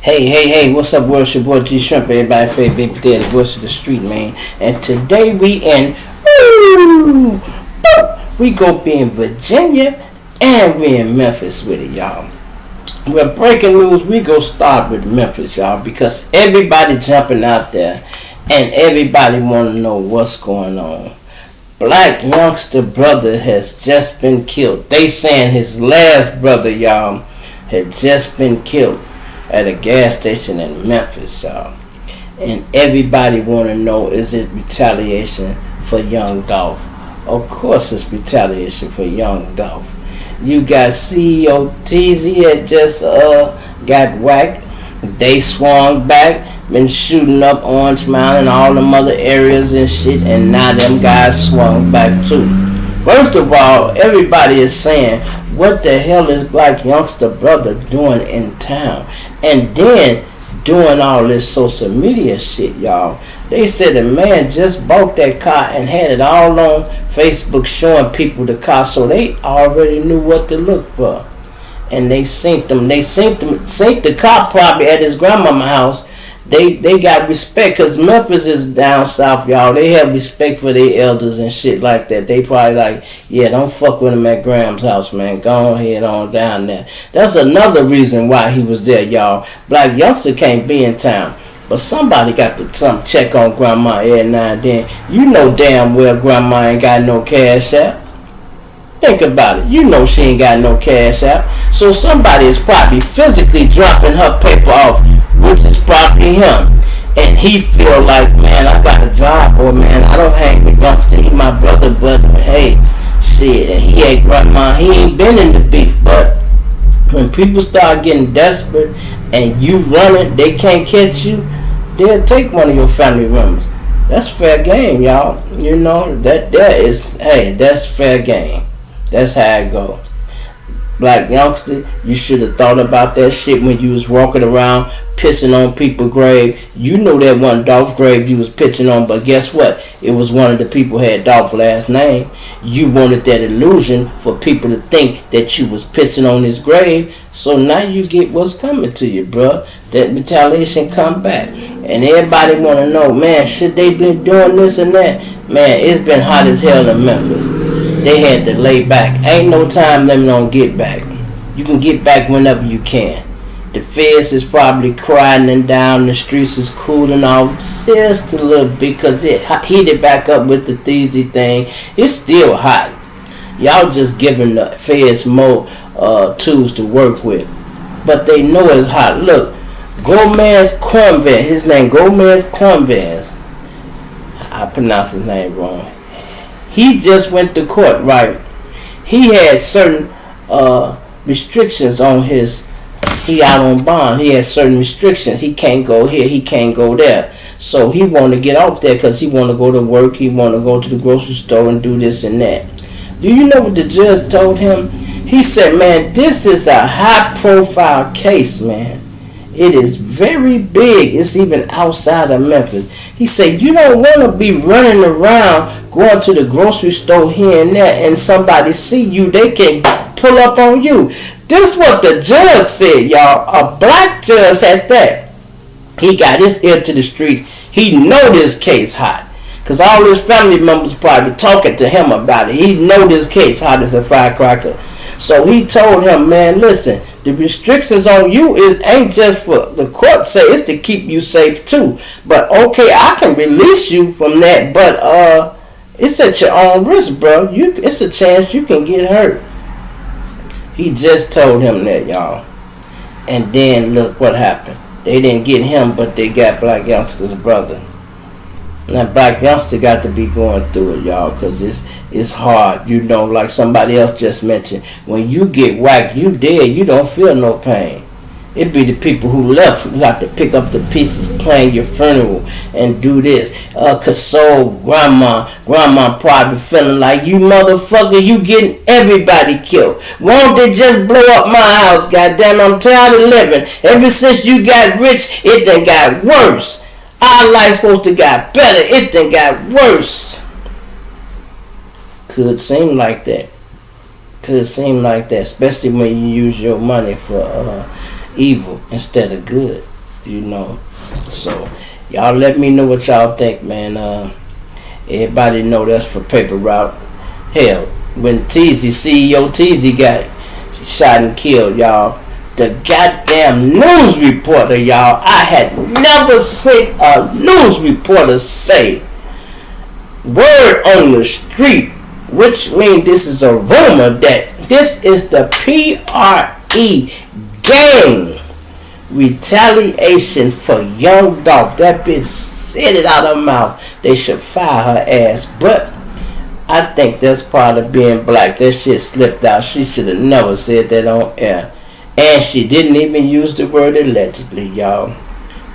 Hey, what's up, world? It's your boy G Shrimp, everybody favorite baby daddy, voice of the street, man. And today we go be in Virginia and we in Memphis with it, y'all. Well, breaking news, we go start with Memphis, y'all, because everybody jumping out there and everybody want to know what's going on. Blackyoungsta brother has just been killed. They saying his last brother, y'all, had just been killed at a gas station in Memphis, y'all. And everybody want to know, is it retaliation for young Dolph? Of course it's retaliation for young Dolph. You got CEO TZ had just got whacked. They swung back, been shooting up Orange Mountain and all them other areas and shit, and now them guys swung back too. First of all, everybody is saying, what the hell is Blackyoungsta brother doing in town? And then doing all this social media shit, y'all. They said the man just bought that car and had it all on Facebook showing people the car, so they already knew what to look for. And they synced the car probably at his grandmama's house. They got respect, because Memphis is down south, y'all. They have respect for their elders and shit like that. They probably like, yeah, don't fuck with him at Graham's house, man. Go ahead on down there. That's another reason why he was there, y'all. Blackyoungsta can't be in town, but somebody got to come check on grandma every now and then. You know damn well grandma ain't got no cash out. Think about it. You know she ain't got no cash out. So somebody is probably physically dropping her paper off, which is probably him. And he feel like, man, I got a job, or man, I don't hang with youngster. He my brother, but hey, shit, and he ain't grandma. He ain't been in the beef. But when people start getting desperate and you running, they can't catch you, they'll take one of your family members. That's fair game, y'all. You know, that's fair game. That's how it go. Blackyoungsta, you should have thought about that shit when you was walking around pissing on people's grave. You know that one Dolph grave you was pitching on, but guess what? It was one of the people who had Dolph's last name. You wanted that illusion for people to think that you was pissing on his grave. So now you get what's coming to you, bruh. That retaliation come back. And everybody want to know, man, should they been doing this and that? Man, it's been hot as hell in Memphis. They had to lay back. Ain't no time them don't get back. You can get back whenever you can. The feds is probably crying down. The streets is cooling off just a little bit because it heated back up with the Theezy thing. It's still hot. Y'all just giving the feds more tools to work with. But they know it's hot. Look, Gomez Cornvez. His name Gomez Cornvez. I pronounced his name wrong. He just went to court, right? He had certain restrictions on his, he out on bond. He had certain restrictions. He can't go here, he can't go there. So he wanted to get off there because he want to go to work. He want to go to the grocery store and do this and that. Do you know what the judge told him? He said, man, this is a high profile case, man. It is very big. It's even outside of Memphis. He said, you don't want to be running around going to the grocery store here and there and somebody see you, they can pull up on you. This is what the judge said, y'all. A black judge at that. He got his ear to the street. He know this case hot. Because all his family members probably talking to him about it. He know this case hot as a firecracker. So he told him, man, listen, the restrictions on you ain't just for the court say, it's to keep you safe too. But okay, I can release you from that, but it's at your own risk, bro. It's a chance you can get hurt. He just told him that, y'all. And then look what happened. They didn't get him, but they got Blackyoungsta's brother. Now Blackyoungsta got to be going through it, y'all, because it's hard. You know, like somebody else just mentioned, when you get whacked, you dead, you don't feel no pain. It be the people who left who have to pick up the pieces, plan your funeral, and do this. Console grandma. Grandma probably feeling like, you motherfucker, you getting everybody killed. Won't they just blow up my house? Goddamn, I'm tired of living. Ever since you got rich, it done got worse. Our life supposed to got better. It done got worse. Could seem like that. Especially when you use your money for evil instead of good. you know. So y'all let me know what y'all think, man. Everybody know that's for paper route. Hell, when CEO Teasy got shot and killed, y'all, the goddamn news reporter, y'all, I had never seen a news reporter say word on the street, which means this is a rumor that this is the PRE gang retaliation for young Dolph. That bitch said it out of her mouth. They should fire her ass. But I think that's part of being black. That shit slipped out. She should have never said that on air. And she didn't even use the word allegedly, y'all.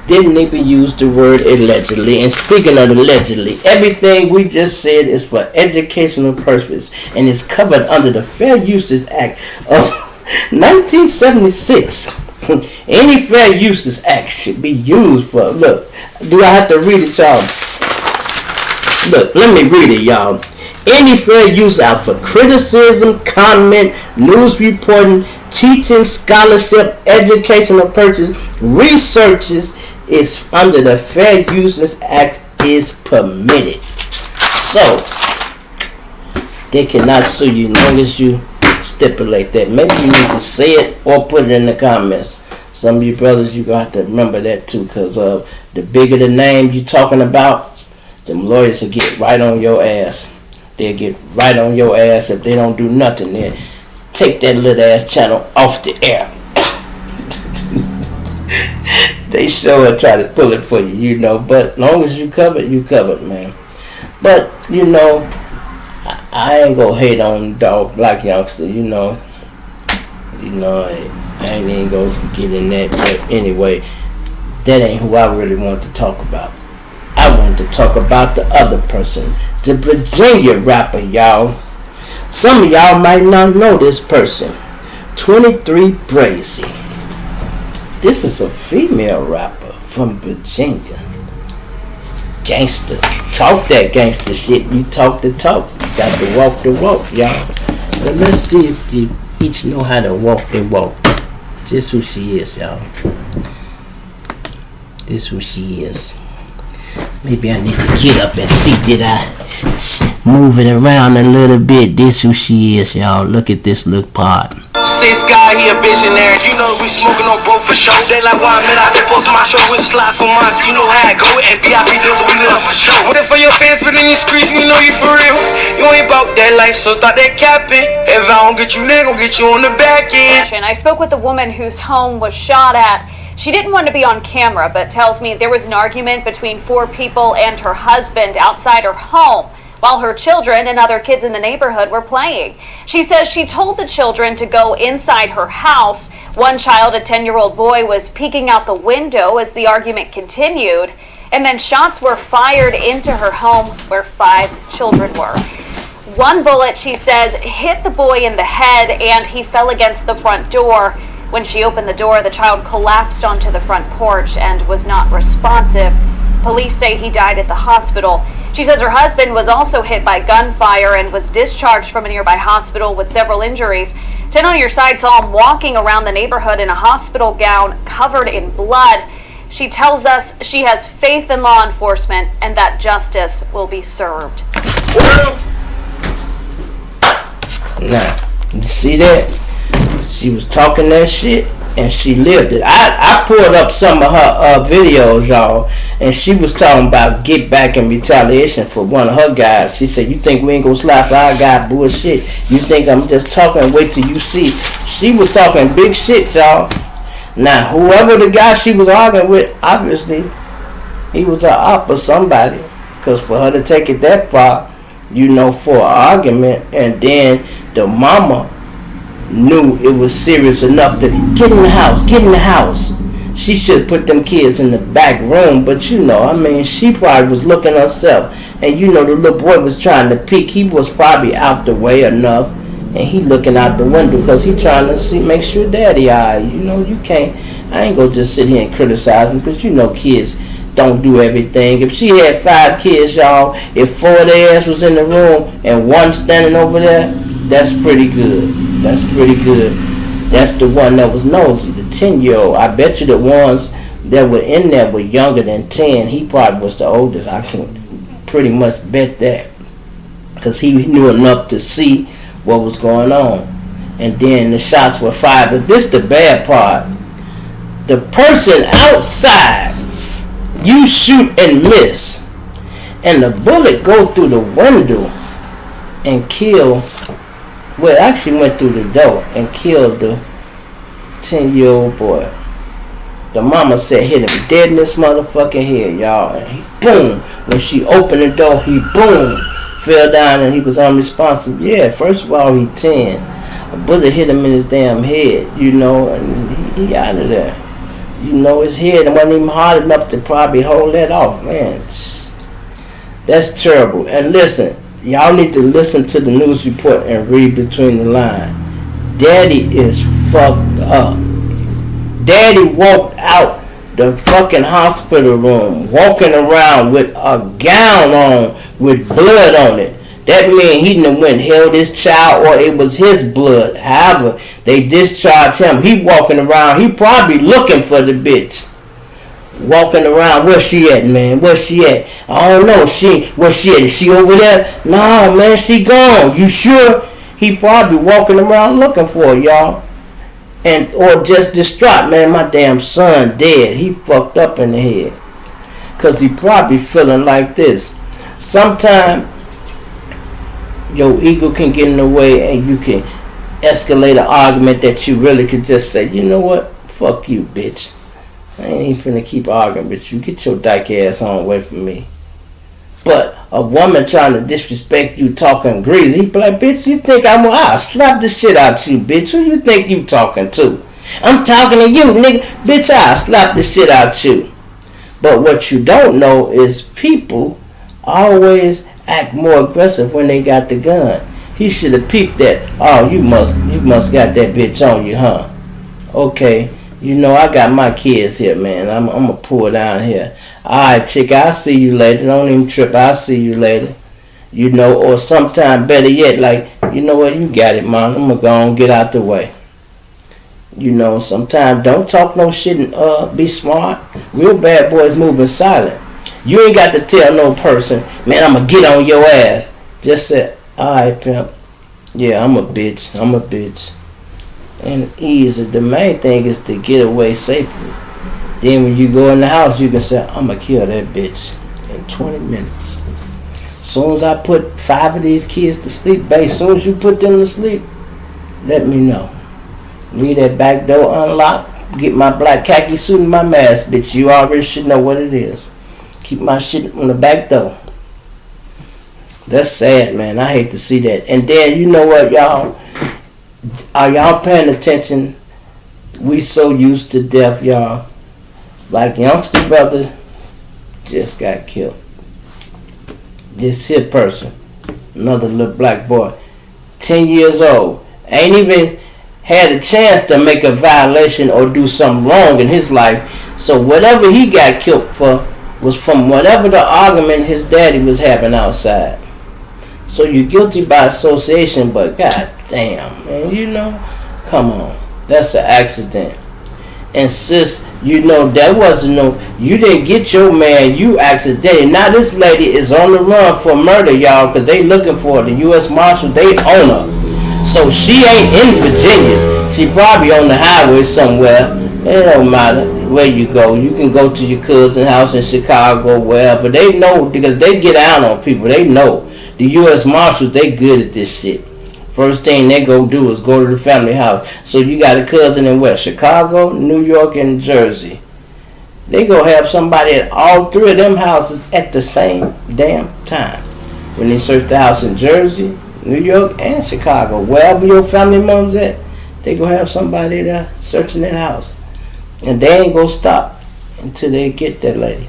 Didn't even use the word allegedly. And speaking of allegedly, everything we just said is for educational purposes and is covered under the Fair Uses Act of 1976. Any Fair Uses Act should be used for, look, do I have to read it, y'all? Look, let me read it, y'all. Any fair use out for criticism, comment, news reporting, teaching, scholarship, educational purposes, researches is under the Fair Uses Act is permitted. So they cannot sue you as long as you stipulate that. Maybe you need to say it or put it in the comments. Some of you brothers, you're going to have to remember that too, because the bigger the name you're talking about, them lawyers will get right on your ass. They'll get right on your ass if they don't do nothing. They'll take that little ass channel off the air. They sure try to pull it for you, you know. But as long as you covered, man. But, you know, I ain't gonna hate on dog Blackyoungsta, you know. I ain't even gonna get in that. But anyway, that ain't who I really want to talk about. I want to talk about the other person, the Virginia rapper, y'all. Some of y'all might not know this person. 23 Brazy. This is a female rapper from Virginia. Gangster. Talk that gangster shit. You talk the talk. You got to walk the walk, y'all. But let's see if you each know how to walk the walk. This who she is, y'all. This who she is. Maybe I need to get up and see, did I move it around a little bit? This who she is, y'all. Look at this look part. Six guy, he a visionary. You know we smoking on bro for sure. They like why I'm out there post my show and slide for months. You know how I go and BIP deals we love for sure. What if for your fans, but in these streets, you know you for real. You ain't about that life, so start that capping. If I don't get you, they gon' get you on the back end. I spoke with a woman whose home was shot at. She didn't want to be on camera, but tells me there was an argument between 4 people and her husband outside her home while her children and other kids in the neighborhood were playing. She says she told the children to go inside her house. One child, a 10-year-old boy, was peeking out the window as the argument continued, and then shots were fired into her home where 5 children were. One bullet, she says, hit the boy in the head and he fell against the front door. When she opened the door, the child collapsed onto the front porch and was not responsive. Police say he died at the hospital. She says her husband was also hit by gunfire and was discharged from a nearby hospital with several injuries. 10 on Your Side saw him walking around the neighborhood in a hospital gown covered in blood. She tells us she has faith in law enforcement and that justice will be served. Now, you see that? She was talking that shit and she lived it. I pulled up some of her videos, y'all, and she was talking about get back and retaliation for one of her guys. She said, you think we ain't gonna slap our guy? Bullshit. You think I'm just talking? Wait till you see. She was talking big shit, y'all. Now, whoever the guy she was arguing with, obviously, he was an op or somebody. Because for her to take it that far, you know, for an argument, and then the mama knew it was serious enough to get in the house. She should put them kids in the back room, but you know, I mean, she probably was looking herself, and you know, the little boy was trying to peek. He was probably out the way enough, and he looking out the window because he trying to see, make sure daddy alright. You know, you can't. I ain't gonna just sit here and criticize him because you know, kids don't do everything. If she had 5 kids, y'all, if 4 of their ass was in the room and 1 standing over there, that's pretty good. That's pretty good. That's the one that was nosy, the 10-year-old. I bet you the ones that were in there were younger than 10. He probably was the oldest. I can pretty much bet that. Because he knew enough to see what was going on. And then the shots were fired. But this the bad part. The person outside, you shoot and miss. And the bullet go through the window and kill. Well, it actually went through the door and killed the 10-year-old boy. The mama said hit him dead in this motherfucking head, y'all. And he boom. When she opened the door, he boom. Fell down and he was unresponsive. Yeah, first of all, he 10. A bullet hit him in his damn head, you know, and he out of there. You know, his head wasn't even hard enough to probably hold that off, man. That's terrible. And listen, y'all need to listen to the news report and read between the lines. Daddy is fucked up. Daddy walked out the fucking hospital room, walking around with a gown on with blood on it. That means he done went and held his child, or it was his blood. However, they discharged him. He walking around. He probably looking for the bitch. Walking around. Where's she at, man? Where's she at? I don't know. Where's she at? Is she over there? No, man, she gone. You sure? He probably walking around looking for her, y'all. And or just distraught, man. My damn son dead. He fucked up in the head. Cause he probably feeling like this. Sometimes your ego can get in the way and you can escalate an argument that you really could just say, you know what? Fuck you, bitch. I ain't even finna keep arguing with you. Get your dyke ass on away from me. But a woman trying to disrespect you talking greasy, he be like, bitch, you think I'll slap the shit out you, bitch. Who you think you talking to? I'm talking to you, nigga. Bitch, I'll slap the shit out you. But what you don't know is people always act more aggressive when they got the gun. He should have peeped that. Oh, you must got that bitch on you, huh? Okay, you know I got my kids here, man. I'm gonna pull down here. Alright, chick, I'll see you later. Don't even trip. I'll see you later. You know, or sometime better yet, like, you know what, you got it, man. I'm gonna go and get out the way. You know, sometimes don't talk no shit and be smart. Real bad boys moving silent. You ain't got to tell no person, man, I'm going to get on your ass. Just say, alright, pimp. Yeah, I'm a bitch. And easy. The main thing is to get away safely. Then when you go in the house, you can say, I'm going to kill that bitch in 20 minutes. As soon as I put 5 of these kids to sleep, babe, as soon as you put them to sleep, let me know. Leave that back door unlocked. Get my black khaki suit and my mask, bitch. You already should know what it is. Keep my shit on the back door. That's sad, man. I hate to see that. And then, you know what, y'all? Are y'all paying attention? We so used to death, y'all. Blackyoungsta brother just got killed. This here person, another little black boy, 10 years old, ain't even had a chance to make a violation or do something wrong in his life. So whatever he got killed for was from whatever the argument his daddy was having outside. So you're guilty by association, but god damn, man, you know, come on, that's an accident. And sis, you know, that wasn't no, you didn't get your man, you accidentally. Now this lady is on the run for murder, y'all, because they looking for the U.S. Marshal, they own her. So she ain't in Virginia, she probably on the highway somewhere. It don't matter where you go. You can go to your cousin's house in Chicago, wherever. They know, because they get out on people. They know. The U.S. Marshals, they good at this shit. First thing they go do is go to the family house. So you got a cousin in where? Chicago, New York, and Jersey. They go have somebody at all 3 of them houses at the same damn time. When they search the house in Jersey, New York, and Chicago, wherever your family members at, they go have somebody there searching that house. And they ain't gonna stop until they get that lady.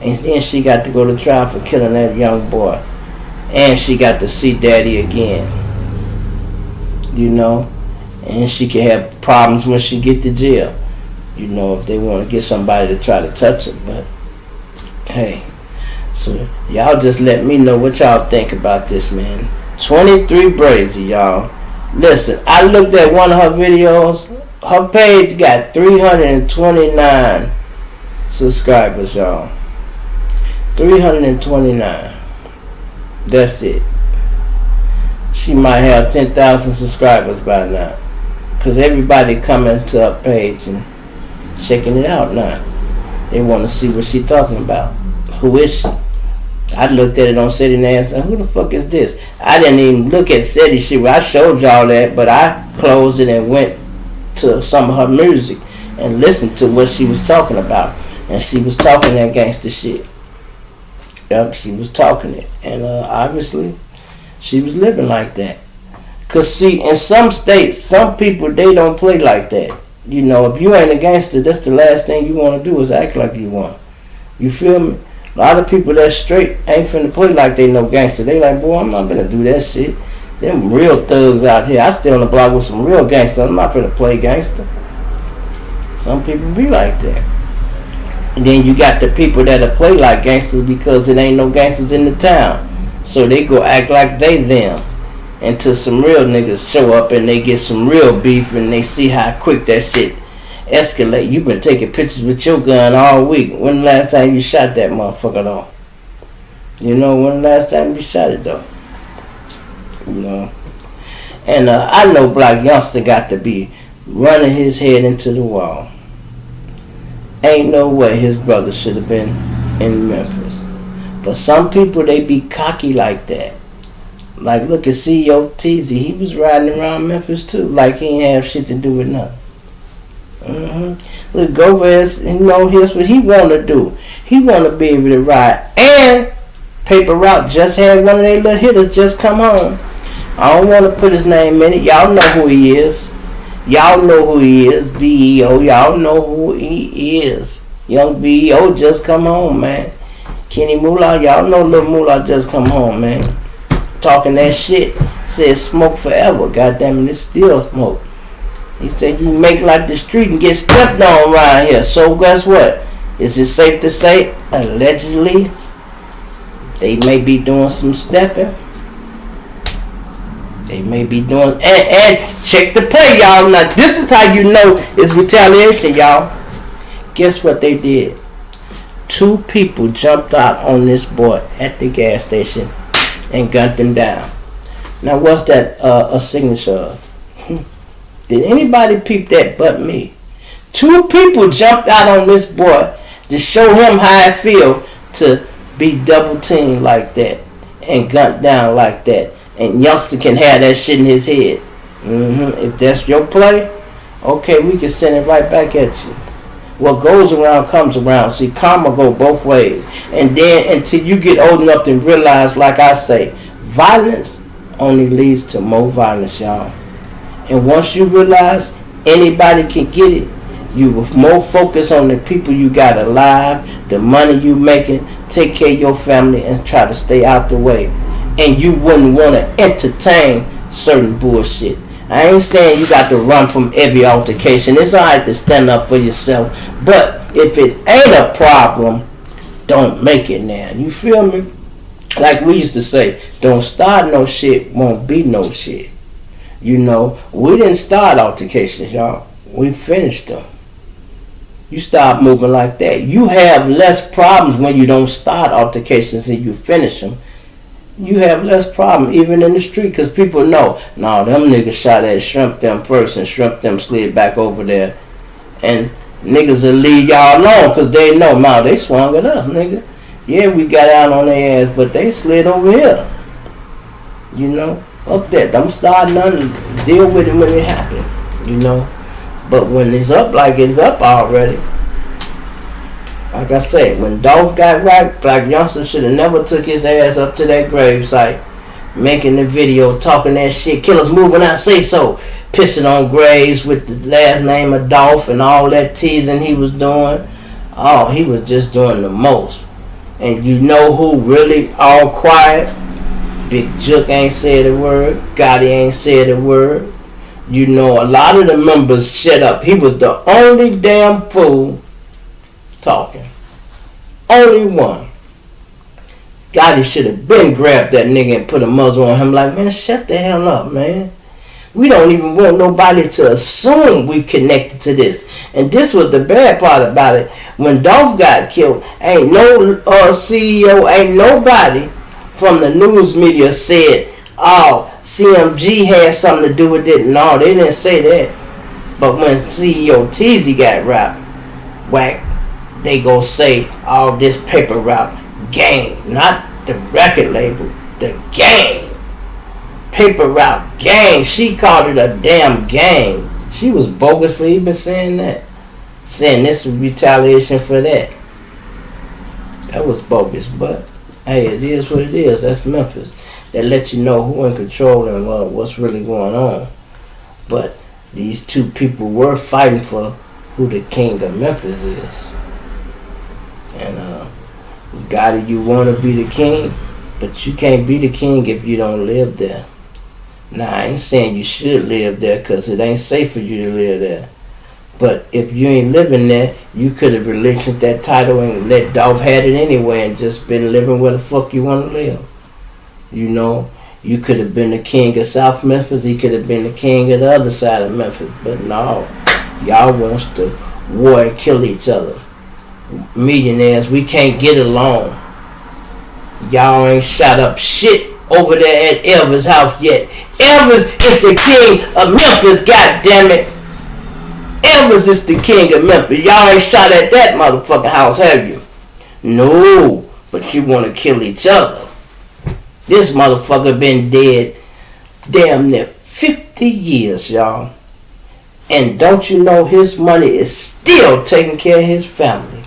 And then she got to go to trial for killing that young boy. And she got to see daddy again. You know? And she can have problems when she get to jail. You know, if they want to get somebody to try to touch her. But, hey. So, y'all just let me know what y'all think about this, man. 23 Brazy, y'all. Listen, I looked at one of her videos. Her page got 329 subscribers, y'all. 329. That's it. She might have 10,000 subscribers by now. Because everybody coming to her page and checking it out now. They want to see what she talking about. Who is she? I looked at it on City and asked, who the fuck is this? I didn't even look at City shit. I showed y'all that, but I closed it and went to some of her music and listened to what she was talking about. And she was talking that gangster shit. Yep, she was talking it. And obviously, she was living like that. Because, see, in some states, some people, they don't play like that. You know, if you ain't a gangster, that's the last thing you want to do is act like you want. You feel me? A lot of people that's straight ain't finna play like they no gangster. They like, boy, I'm not finna do that shit. Them real thugs out here. I stay on the block with some real gangsters. I'm not finna play gangster. Some people be like that. And then you got the people that'll play like gangsters because it ain't no gangsters in the town. So they go act like they them. Until some real niggas show up and they get some real beef and they see how quick that shit escalate. You been taking pictures with your gun all week. When the last time you shot that motherfucker though? You know, when the last time you shot it though? You know. And I know Blackyoungsta got to be running his head into the wall. Ain't no way his brother should have been in Memphis. But some people, they be cocky like that. Like, look at CEO Teasy. He was riding around Memphis too. Like he ain't have shit to do with nothing. Look, Gomez, you know, here's what he want to do. He want to be able to ride. And Paper Route just had one of their little hitters just come home. I don't want to put his name in it. Y'all know who he is. Y'all know who he is. BEO. Y'all know who he is. Young BEO just come home, man. Kenny Moolah. Y'all know little Moolah just come home, man. Talking that shit. Said smoke forever. Goddamn it, it's still smoke. He said you make like the street and get stepped on around here. So guess what? Is it safe to say, allegedly, they may be doing some stepping? They may be doing, and check the play, y'all. Now this is how you know it's retaliation, y'all. Guess what they did? 2 people jumped out on this boy at the gas station and gunned him down. Now what's that a signature of? Did anybody peep that but me? 2 people jumped out on this boy to show him how it feel to be double teamed like that and gunned down like that. And youngster can have that shit in his head. If that's your play, okay, we can send it right back at you. What goes around comes around. See, karma go both ways. And then until you get old enough to realize, like I say, violence only leads to more violence, y'all. And once you realize anybody can get it, you will more focus on the people you got alive, the money you making, take care of your family, and try to stay out the way. And you wouldn't want to entertain certain bullshit. I ain't saying you got to run from every altercation. It's alright to stand up for yourself. But if it ain't a problem, don't make it now. You feel me? Like we used to say, don't start no shit, won't be no shit. You know, we didn't start altercations, y'all. We finished them. You start moving like that. You have less problems when you don't start altercations and you finish them. You have less problem even in the street because people know, no, them niggas shot at Shrimp them first and Shrimp them slid back over there. And niggas will leave y'all alone because they know, now they swung at us, nigga. Yeah, we got out on their ass, but they slid over here. You know? Up there. Don't start nothing. Deal with it when it happen. You know? But when it's up like it's up already. Like I said, when Dolph got right, Blackyoungsta should have never took his ass up to that gravesite. Making the video, talking that shit. Killers moving out, say so. Pissing on graves with the last name of Dolph and all that teasing he was doing. Oh, he was just doing the most. And you know who really all quiet? Big Jook ain't said a word. Gotti ain't said a word. You know, a lot of the members shut up. He was the only damn fool talking. Only one. Gotti should have been grabbed that nigga and put a muzzle on him like, man, shut the hell up, man. We don't even want nobody to assume we connected to this. And this was the bad part about it. When Dolph got killed, ain't no CEO, ain't nobody from the news media said, oh, CMG had something to do with it. No, they didn't say that. But when CEO Teasy got whacked, they go say, oh, this paper route gang, not the record label, the gang. Paper route gang. She called it a damn gang. She was bogus for even saying that. Saying this was retaliation for that. That was bogus, but hey, it is what it is. That's Memphis. That lets you know who in control and what's really going on. But these two people were fighting for who the king of Memphis is. And God, you want to be the king, but you can't be the king if you don't live there. Now, I ain't saying you should live there because it ain't safe for you to live there. But if you ain't living there, you could have relinquished that title and let Dolph have it anyway and just been living where the fuck you want to live. You know, you could have been the king of South Memphis. He could have been the king of the other side of Memphis. But no, y'all wants to war and kill each other. Millionaires, we can't get along. Y'all ain't shot up shit over there at Elvis' house yet. Elvis is the king of Memphis, goddammit. Elvis is the king of Memphis. Y'all ain't shot at that motherfucking house, have you? No, but you want to kill each other. This motherfucker been dead damn near 50 years, y'all. And don't you know his money is still taking care of his family?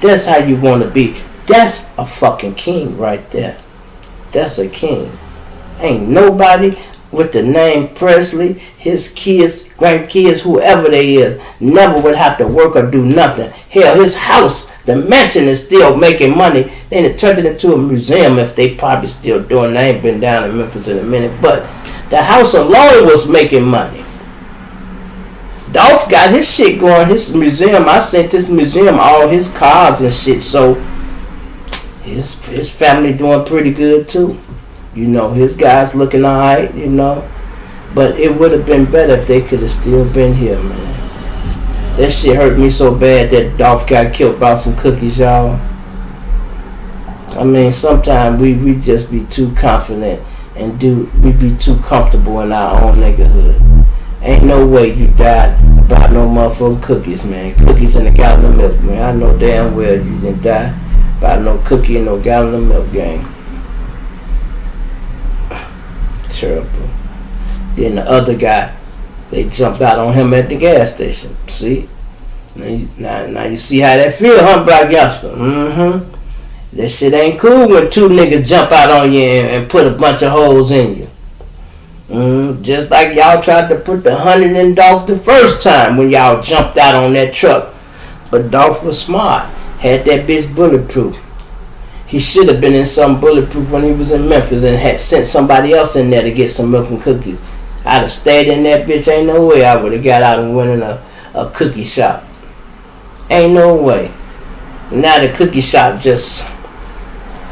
That's how you want to be. That's a fucking king right there. That's a king. Ain't nobody with the name Presley, his kids, grandkids, whoever they is, never would have to work or do nothing. Hell, his house, the mansion is still making money. Then it turned it into a museum if they probably still doing that. I ain't been down in Memphis in a minute. But the house alone was making money. Dolph got his shit going, his museum. I sent this museum all his cars and shit. So his family doing pretty good too. You know, his guys looking alright, you know. But it would have been better if they could have still been here, man. That shit hurt me so bad that Dolph got killed by some cookies, y'all. I mean, sometimes we just be too confident and we be too comfortable in our own neighborhood. Ain't no way you died about no motherfucking cookies, man. Cookies and a gallon of milk, man. I know damn well you didn't die about no cookie and no gallon of milk, gang. Terrible. Then the other guy, they jumped out on him at the gas station. See? Now you see how that feel, huh, Blackyoungsta? Mm-hmm. That shit ain't cool when two niggas jump out on you and put a bunch of holes in you. Just like y'all tried to put the 100 in Dolph the first time when y'all jumped out on that truck. But Dolph was smart. Had that bitch bulletproof. He should have been in some bulletproof when he was in Memphis and had sent somebody else in there to get some milk and cookies. I'd have stayed in that bitch. Ain't no way I would have got out and went in a cookie shop. Ain't no way. Now the cookie shop just...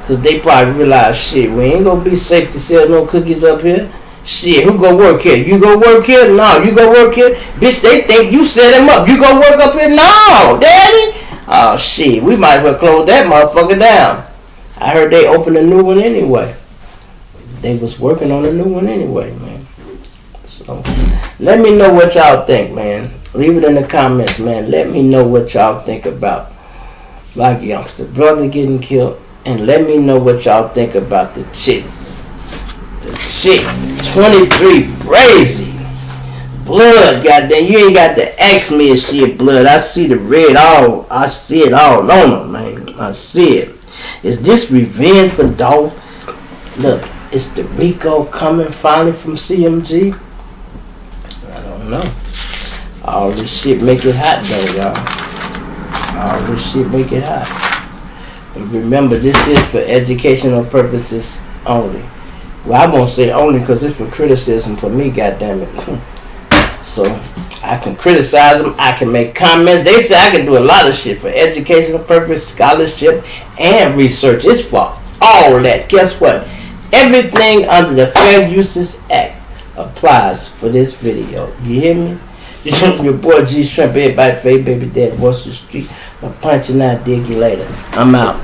Because they probably realize, shit, we ain't going to be safe to sell no cookies up here. Shit, who go work here? You go work here? No, you go work here? Bitch, they think you set them up. You go work up here? No, daddy. Oh, shit, we might as well close that motherfucker down. I heard they opened a new one anyway. They was working on a new one anyway, man. So, let me know what y'all think, man. Leave it in the comments, man. Let me know what y'all think about Blackyoungsta brother getting killed. And let me know what y'all think about the chick. The chick, 23, crazy. Blood, goddamn. You ain't got to ask me if she blood. I see the red all. I see it all on her, man. I see it. Is this revenge for Dolph? Look, is the Rico coming finally from CMG? I don't know. All this shit make it hot though, y'all. All this shit make it hot. But remember, this is for educational purposes only. Well, I won't say only because it's for criticism for me, goddammit. So, I can criticize them, I can make comments. They say I can do a lot of shit for educational purpose, scholarship, and research. It's for all that. Guess what? Everything under the Fair Uses Act applies for this video. You hear me? Your boy G Shrimp, everybody, baby dad, Wall Street. I'm punching out. Dig you later. I'm out.